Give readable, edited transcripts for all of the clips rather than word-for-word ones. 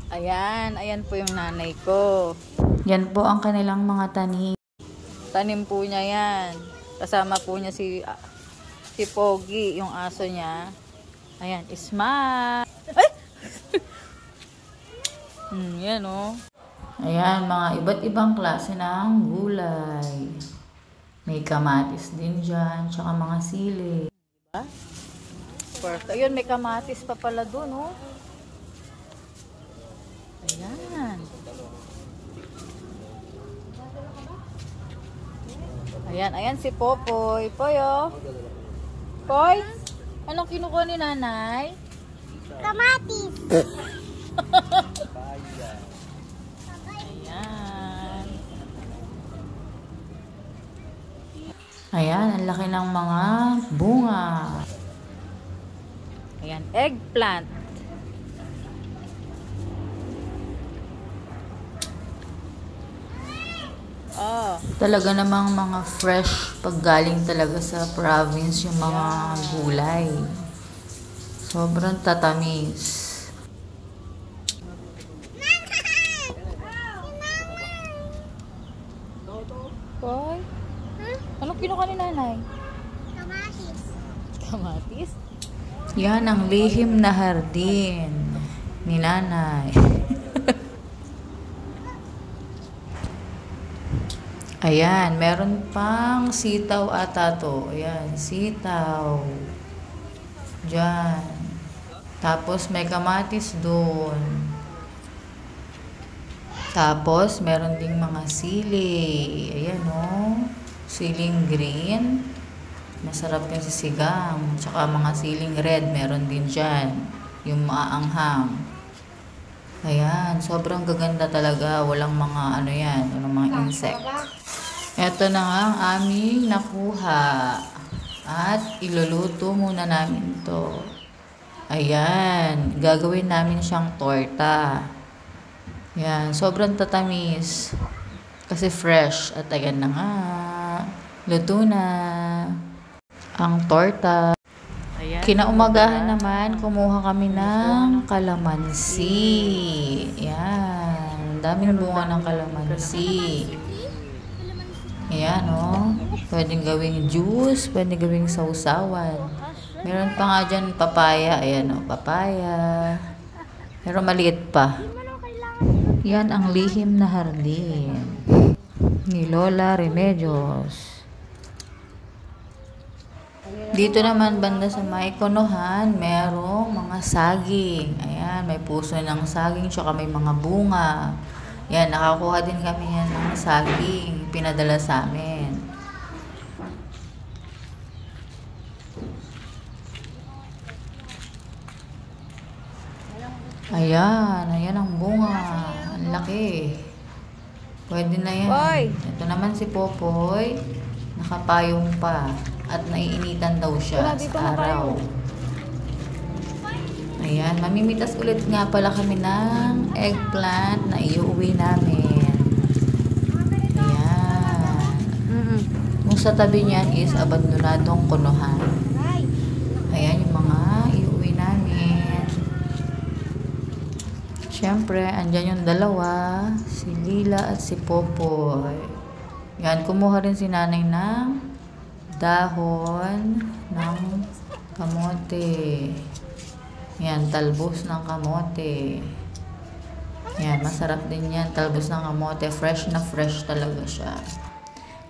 Ayan, ayan po yung nanay ko. Yan po ang kanilang mga tanim. Tanim po niya yan. Kasama po niya si Pogi, yung aso niya. Ayan, smile. Ay! Yan oh. Ayan, mga iba't ibang klase ng gulay. May kamatis din dyan, tsaka mga sili. Diba? Perfect. Ayun, may kamatis pa pala dun oh. Ayan. Ayan, ayan si Popoy. Poy, oh. Poy, anong kinukuha ni nanay? Kamatis. Ayan. Ayan, ang laki ng mga bunga. Ayan, eggplant. Oh. Talaga namang mga fresh pag galing talaga sa province yung mga gulay. Sobrang tatamis. Poy, anong kinukuha ni nanay? Kamatis. Kamatis? Yan ang lihim na hardin ni nanay. Ayan, meron pang sitaw ata to. Ayan, sitaw. Diyan. Tapos may kamatis doon. Tapos meron ding mga sili. Ayan oh. Siling green. Masarap yung sisigang. Tsaka mga siling red meron din dyan. Yung maaanghang. Ayan, sobrang gaganda talaga. Walang mga ano yan, walang mga insect. Ito na nga ang aming nakuha. At iluluto muna namin to. Ayan, gagawin namin siyang torta. Ayan, sobrang tatamis. Kasi fresh. At ayan na nga. Luto na. Ang torta. Ayan. Kinaumagahan naman, kumuha kami ng kalamansi. Ayan, dami ng bunga ng kalamansi. Ayan, oh. Pwedeng gawing juice, pwedeng gawing sausawan. Meron pa nga dyan papaya. Ayan, oh, papaya. Pero maliit pa. Yan ang lihim na hardin ni Lola Remedios. Dito naman banda sa may konohan, merong mga saging. Ayan, may puso ng saging, tsaka may mga bunga. Yan, nakakuha din kami yan ng saging. Pinadala sa amin. Ayan, ayan ang bunga. Ang laki. Pwede na yan. Poy! Ito naman si Popoy. Nakapayong pa. At naiinitan daw siya sa araw. Ayan, mamimitas ulit nga pala kami ng eggplant na iuwi namin. Ayan. Kung sa tabi niyan is abandonadong konohan. Ayan yung mga iuwi namin. Siyempre, andyan yung dalawa, si Lila at si Popoy. Yan, kumuha rin si nanay ng dahon ng kamote. Yan, talbos ng kamote. Yan, masarap din yan. Talbos ng kamote. Fresh na fresh talaga siya.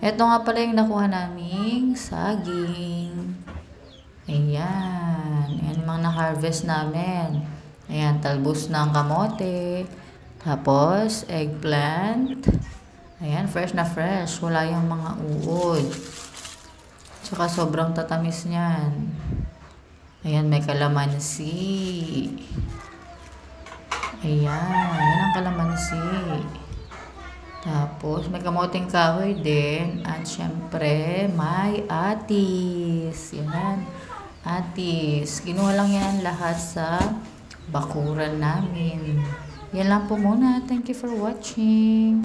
Ito nga pala yung nakuha naming saging. Ayan. Ayan yung mga na-harvest namin. Ayan, talbos ng kamote. Tapos, eggplant. Ayan, fresh na fresh. Wala yung mga uod. Tsaka sobrang tatamis niyan. Ayan, may kalamansi. Ayan, yan ang kalamansi. Tapos, may kamoting kahoy din. At syempre, may atis. Yan, atis. Kinuha lang yan lahat sa bakuran namin. Yan lang po muna. Thank you for watching.